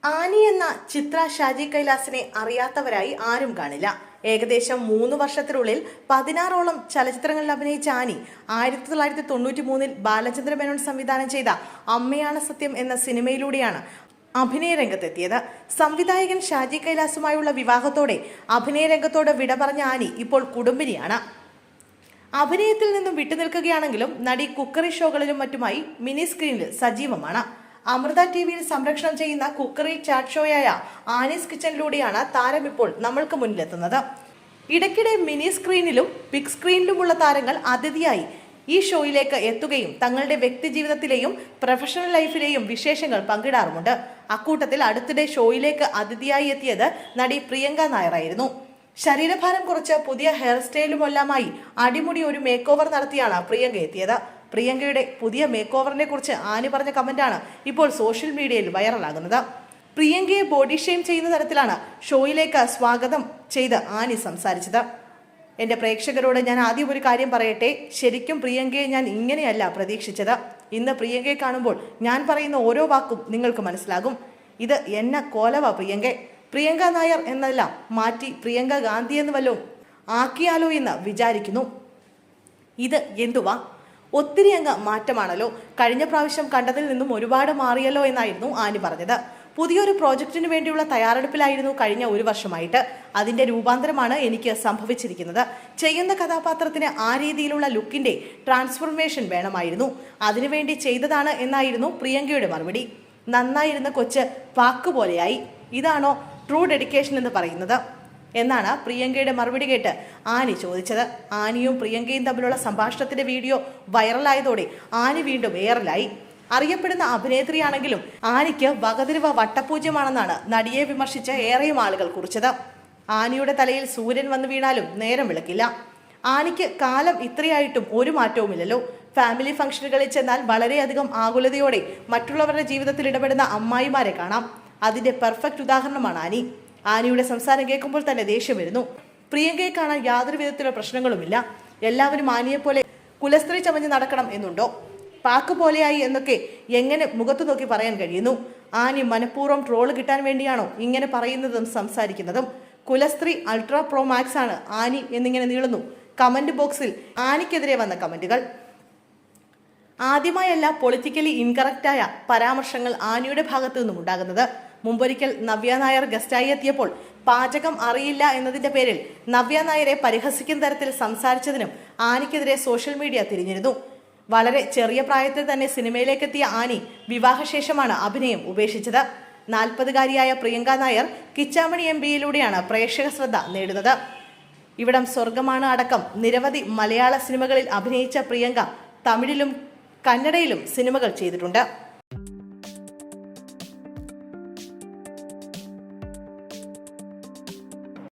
Annie എന്ന ചിത്ര ഷാജി കൈലാസിനെ അറിയാത്തവരായി ആരും കാണില്ല. ഏകദേശം 3 വർഷത്തിനുള്ളിൽ 16ഓളം ചലച്ചിത്രങ്ങളിൽ അഭിനയിച്ച ആനി 1993 ബാലചന്ദ്ര മേനോൻ സംവിധാനം ചെയ്ത അമ്മയാണ് സത്യം എന്ന സിനിമയിലൂടെയാണ് അഭിനയ രംഗത്തെത്തിയത്. സംവിധായകൻ ഷാജി കൈലാസുമായുള്ള വിവാഹത്തോടെ അഭിനയ രംഗത്തോട് വിട പറഞ്ഞ ആനി ഇപ്പോൾ കുടുംബിനിയാണ്. അഭിനയത്തിൽ നിന്നും വിട്ടുനിൽക്കുകയാണെങ്കിലും നടി കുക്കറി ഷോകളിലും മറ്റുമായി മിനി സ്ക്രീനിൽ സജീവമാണ്. അമൃത ടിവിയിൽ സംരക്ഷണം ചെയ്യുന്ന കുക്കറി ചാറ്റ് ഷോയായ ആനീസ് കിച്ചണിലൂടെയാണ് താരം ഇപ്പോൾ നമ്മൾക്ക് മുന്നിലെത്തുന്നത്. ഇടയ്ക്കിടെ മിനി സ്ക്രീനിലും ബിഗ് സ്ക്രീനിലുമുള്ള താരങ്ങൾ അതിഥിയായി ഈ ഷോയിലേക്ക് എത്തുകയും തങ്ങളുടെ വ്യക്തി ജീവിതത്തിലെയും പ്രൊഫഷണൽ ലൈഫിലെയും വിശേഷങ്ങൾ പങ്കിടാറുമുണ്ട്. അക്കൂട്ടത്തിൽ അടുത്തിടെ ഷോയിലേക്ക് അതിഥിയായി എത്തിയത് നടി പ്രിയങ്ക നായരായിരുന്നു. ശരീരഭാരം കുറച്ച് പുതിയ ഹെയർ സ്റ്റൈലുമെല്ലാമായി അടിമുടി ഒരു മേക്ക് ഓവർ നടത്തിയാണ് പ്രിയങ്ക എത്തിയത്. പ്രിയങ്കയുടെ പുതിയ മേക്ക് ഓവറിനെ കുറിച്ച് ആനി പറഞ്ഞ കമന്റാണ് ഇപ്പോൾ സോഷ്യൽ മീഡിയയിൽ വൈറലാകുന്നത്. പ്രിയങ്കയെ ബോഡി ഷെയിം ചെയ്യുന്ന തരത്തിലാണ് ഷോയിലേക്ക് സ്വാഗതം ചെയ്ത് ആനി സംസാരിച്ചത്. എൻ്റെ പ്രേക്ഷകരോട് ഞാൻ ആദ്യം ഒരു കാര്യം പറയട്ടെ, ശരിക്കും പ്രിയങ്കയെ ഞാൻ ഇങ്ങനെയല്ല പ്രതീക്ഷിച്ചത്. ഇന്ന് പ്രിയങ്കയെ കാണുമ്പോൾ ഞാൻ പറയുന്ന ഓരോ വാക്കും നിങ്ങൾക്ക് മനസ്സിലാകും. ഇത് എന്നെ കോലവാ പ്രിയങ്ക നായർ എന്നെല്ലാം മാറ്റി പ്രിയങ്ക ഗാന്ധി എന്ന് വല്ലതും ആക്കിയാലോ എന്ന് വിചാരിക്കുന്നു. ഇത് എന്തുവാ, ഒത്തിരി അങ്ങ് മാറ്റമാണല്ലോ. കഴിഞ്ഞ പ്രാവശ്യം കണ്ടതിൽ നിന്നും ഒരുപാട് മാറിയല്ലോ എന്നായിരുന്നു ആനി പറഞ്ഞത്. പുതിയൊരു പ്രോജക്റ്റിന് വേണ്ടിയുള്ള തയ്യാറെടുപ്പിലായിരുന്നു കഴിഞ്ഞ 1 വർഷമായിട്ട്. അതിന്റെ രൂപാന്തരമാണ് എനിക്ക് സംഭവിച്ചിരിക്കുന്നത്. ചെയ്യുന്ന കഥാപാത്രത്തിന് ആ രീതിയിലുള്ള ലുക്കിന്റെ ട്രാൻസ്ഫോർമേഷൻ വേണമായിരുന്നു. അതിനുവേണ്ടി ചെയ്തതാണ് എന്നായിരുന്നു പ്രിയങ്കയുടെ മറുപടി. നന്നായിരുന്ന കൊച്ച് വാക്കുപോലെയായി. ഇതാണോ ട്രൂ ഡെഡിക്കേഷൻ എന്ന് പറയുന്നത് എന്നാണ് പ്രിയങ്കയുടെ മറുപടി കേട്ട് ആനി ചോദിച്ചത്. ആനിയും പ്രിയങ്കയും തമ്മിലുള്ള സംഭാഷണത്തിന്റെ വീഡിയോ വൈറലായതോടെ ആനി വീണ്ടും വൈറലായി. അറിയപ്പെടുന്ന അഭിനേത്രിയാണെങ്കിലും ആനിക്ക് വകതിരിവ വട്ടപൂജ്യമാണെന്നാണ് നടിയെ വിമർശിച്ച് ഏറെയും ആളുകൾ കുറിച്ചത്. ആനിയുടെ തലയിൽ സൂര്യൻ വന്നു വീണാലും നേരം വിളക്കില്ല. ആനിക്ക് കാലം ഇത്രയായിട്ടും ഒരു മാറ്റവുമില്ലല്ലോ. ഫാമിലി ഫംഗ്ഷനുകളിൽ ചെന്നാൽ വളരെയധികം ആകുലതയോടെ മറ്റുള്ളവരുടെ ജീവിതത്തിൽ ഇടപെടുന്ന അമ്മായിമാരെ കാണാം. അതിന്റെ പെർഫെക്റ്റ് ഉദാഹരണമാണ് ആനി. ആനിയുടെ സംസാരം കേൾക്കുമ്പോൾ തന്നെ ദേഷ്യം വരുന്നു. പ്രിയങ്കയെ കാണാൻ യാതൊരു വിധത്തിലുള്ള പ്രശ്നങ്ങളുമില്ല. എല്ലാവരും ആനിയെപ്പോലെ കുലസ്ത്രീ ചമഞ്ഞ് നടക്കണം എന്നുണ്ടോ? പാക്ക് പോലെയായി എന്നൊക്കെ എങ്ങനെ മുഖത്തു നോക്കി പറയാൻ കഴിയുന്നു? ആനി മനഃപൂർവ്വം ട്രോള് കിട്ടാൻ വേണ്ടിയാണോ ഇങ്ങനെ പറയുന്നതും സംസാരിക്കുന്നതും? കുലസ്ത്രീ അൾട്രാ പ്രോ മാക്സ് ആണ് ആനി എന്നിങ്ങനെ നീളുന്നു കമന്റ് ബോക്സിൽ ആനിക്കെതിരെ വന്ന കമന്റുകൾ. ആദ്യമായല്ല പൊളിറ്റിക്കലി ഇൻകറക്റ്റായ പരാമർശങ്ങൾ ആനിയുടെ ഭാഗത്തു നിന്നും ഉണ്ടാകുന്നത്. മുമ്പൊരിക്കൽ നവ്യ നായർ ഗസ്റ്റായി എത്തിയപ്പോൾ പാചകം അറിയില്ല എന്നതിന്റെ പേരിൽ നവ്യ നായരെ പരിഹസിക്കുന്ന തരത്തിൽ സംസാരിച്ചതിനും ആനിക്കെതിരെ സോഷ്യൽ മീഡിയ തിരിഞ്ഞിരുന്നു. വളരെ ചെറിയ പ്രായത്തിൽ തന്നെ സിനിമയിലേക്കെത്തിയ ആനി വിവാഹശേഷമാണ് അഭിനയം ഉപേക്ഷിച്ചത്. 40-കാരിയായ പ്രിയങ്ക നായർ കിച്ചാമണി MBയിലൂടെയാണ് പ്രേക്ഷക ശ്രദ്ധ നേടുന്നത്. ഇവിടം സ്വർഗമാണ് അടക്കം നിരവധി മലയാള സിനിമകളിൽ അഭിനയിച്ച പ്രിയങ്ക തമിഴിലും കന്നഡയിലും സിനിമകൾ ചെയ്തിട്ടുണ്ട്.